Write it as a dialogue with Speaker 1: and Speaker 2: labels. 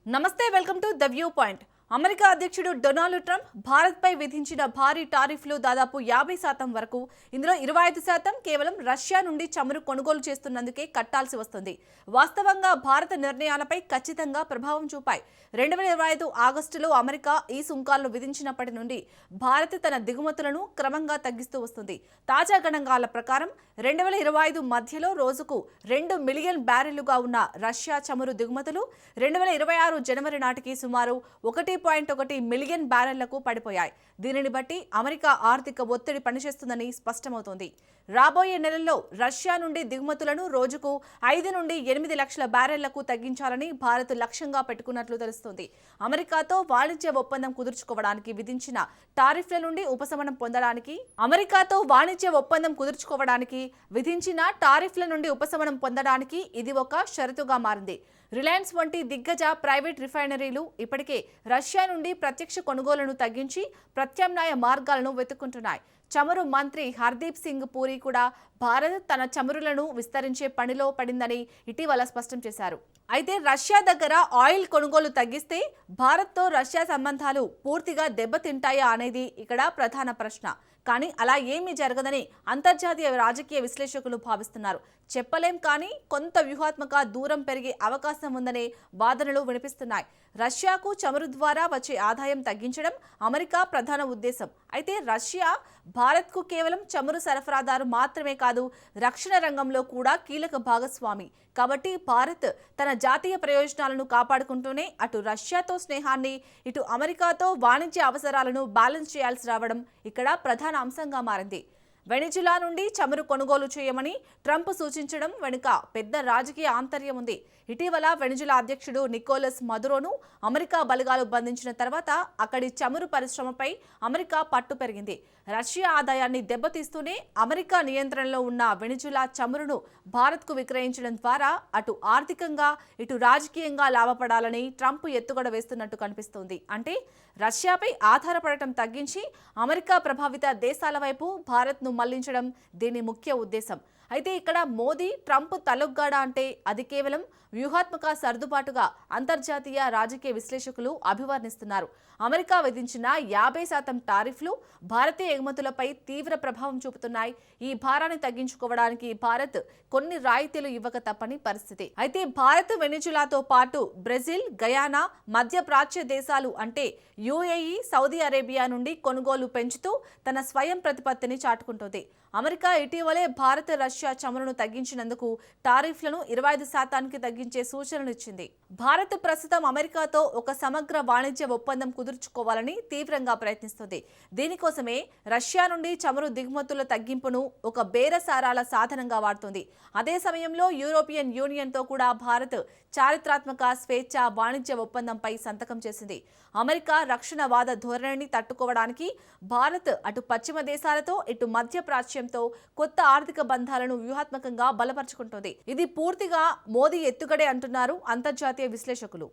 Speaker 1: నమస్తే, welcome to the view point. America అధ్యక్షుడు Donald Trump భారత్పై విధించిన భారీ టారిఫ్లు దాదాపు 50% వరకు. ఇందులో 25% కేవలం రష్యా నుండి చమురు కొనుగోలు చేస్తున్నందుకే కట్టాల్సి వస్తుంది. వాస్తవంగా భారత నిర్ణయాలపై ఖచ్చితంగా ప్రభావం చూపాయి. 2025 ఆగస్టులో అమెరికా ఈ సుంకాలను విధించినప్పటి నుండి భారత్ తన దిగుమతులను క్రమంగా తగ్గిస్తూ వస్తుంది. తాజా గణాంకాల ప్రకారం 2025 మధ్యలో రోజుకు 2 మిలియన్ బ్యారెళ్లుగా ఉన్న రష్యా చమురు దిగుమతులు 2026 జనవరి నాటికి సుమారు 1.1 మిలియన్ బ్యారెళ్లకు పడిపోయాయి. దీనిని బట్టి అమెరికా ఆర్థిక ఒత్తిడి పనిచేస్తుందని స్పష్టమవుతోంది. రాబోయే నెలల్లో రష్యా నుండి దిగుమతులను రోజుకు 5 నుండి 8 లక్షల బ్యారెళ్లకు తగ్గించాలని భారత్ లక్ష్యంగా పెట్టుకున్నట్లు తెలుస్తోంది. అమెరికాతో వాణిజ్య ఒప్పందం కుదుర్చుకోవడానికి విధించిన టారిఫ్ల నుండి ఉపశమనం పొందడానికి ఇది ఒక షరతుగా మారింది. రిలయన్స్ వంటి దిగ్గజ ప్రైవేట్ రిఫైనరీలు ఇప్పటికే రష్యా నుండి ప్రత్యక్ష కొనుగోలును తగ్గించి ప్రత్యామ్నాయ మార్గాలను వెతుక్కుంటున్నాయి. చమురు మంత్రి హర్దీప్ సింగ్ పూరి కూడా భారత్ తన చమురులను విస్తరించే పనిలో పడిందని ఇటీవల స్పష్టం చేశారు. అయితే రష్యా దగ్గర ఆయిల్ కొనుగోలు తగ్గిస్తే భారత్తో రష్యా సంబంధాలు పూర్తిగా దెబ్బతింటాయా అనేది ఇక్కడ ప్రధాన ప్రశ్న. కానీ అలా ఏమీ జరగదని అంతర్జాతీయ రాజకీయ విశ్లేషకులు భావిస్తున్నారు. చెప్పలేం, కానీ కొంత వ్యూహాత్మక దూరం పెరిగే అవకాశం ఉందనే వాదనలు వినిపిస్తున్నాయి. రష్యాకు చమురు ద్వారా వచ్చే ఆదాయం తగ్గించడం అమెరికా ప్రధాన ఉద్దేశం. అయితే రష్యా భారత్కు కేవలం చమురు సరఫరాదారు మాత్రమే కాదు, రక్షణ రంగంలో కూడా కీలక భాగస్వామి. కాబట్టి భారత్ తన జాతీయ ప్రయోజనాలను కాపాడుకుంటూనే అటు రష్యాతో స్నేహాన్ని, ఇటు అమెరికాతో వాణిజ్య అవసరాలను బ్యాలెన్స్ చేయాల్సి రావడం ఇక్కడ ప్రధాన అంశంగా మారింది. వెనిజులా నుండి చమురు కొనుగోలు చేయమని ట్రంప్ సూచించడం వెనుక పెద్ద రాజకీయ ఆంతర్యం ఉంది. ఇటీవల వెనిజులా అధ్యక్షుడు నికోలస్ మదురోను అమెరికా బలగాలు బంధించిన తర్వాత అక్కడి చమురు పరిశ్రమపై అమెరికా పట్టు పెరిగింది. రష్యా ఆదాయాన్ని దెబ్బతీస్తూనే అమెరికా నియంత్రణలో ఉన్న వెనిజులా చమురును భారత్కు విక్రయించడం ద్వారా అటు ఆర్థికంగా ఇటు రాజకీయంగా లాభపడాలని ట్రంప్ ఎత్తుగడ వేస్తున్నట్టు కనిపిస్తోంది. అంటే రష్యాపై ఆధారపడటం తగ్గించి అమెరికా ప్రభావిత దేశాల వైపు భారత్ను మళ్లించడం దీని ముఖ్య ఉద్దేశం. అయితే ఇక్కడ మోదీ ట్రంప్ తలొగ్గాడా అంటే అది కేవలం వ్యూహాత్మక సర్దుబాటుగా అంతర్జాతీయ రాజకీయ విశ్లేషకులు అభివర్ణిస్తున్నారు. అమెరికా విధించిన 50% టారిఫ్లు భారతీయ ఎగుమతులపై తీవ్ర ప్రభావం చూపుతున్నాయి. ఈ భారాన్ని తగ్గించుకోవడానికి భారత్ కొన్ని రాయితీలు ఇవ్వక తప్పని పరిస్థితి. అయితే భారత్ వెనిజులాతో పాటు బ్రెజిల్, గయానా, మధ్యప్రాచ్య దేశాలు అంటే యుఏఈ, సౌదీ అరేబియా నుండి కొనుగోలు పెంచుతూ తన స్వయం ప్రతిపత్తిని చాటుకుంటోంది. అమెరికా ఇటీవలే భారత్ రష్యా చమురును తగ్గించినందుకు టారిఫ్లను 25%కి తగ్గించే సూచనలు ఇచ్చింది. భారత్ ప్రస్తుతం అమెరికాతో ఒక సమగ్ర వాణిజ్య ఒప్పందం కుదుర్చుకోవాలని తీవ్రంగా ప్రయత్నిస్తుంది. దీనికోసమే రష్యా నుండి చమురు దిగుమతుల తగ్గింపును ఒక బేరసారాల సాధనంగా వాడుతుంది. అదే సమయంలో యూరోపియన్ యూనియన్తో కూడా భారత్ చారిత్రాత్మక స్వేచ్ఛ వాణిజ్య ఒప్పందంపై సంతకం చేసింది. అమెరికా రక్షణవాద ధోరణిని తట్టుకోవడానికి భారత్ అటు పశ్చిమ దేశాలతో ఇటు మధ్యప్రాచ్యంతో కొత్త ఆర్థిక బంధాలను వ్యూహాత్మకంగా బలపరుచుకుంటోంది. ఇది పూర్తిగా మోదీ ఎత్తుగడే అంటున్నారు అంతర్జాతీయ విశ్లేషకులు.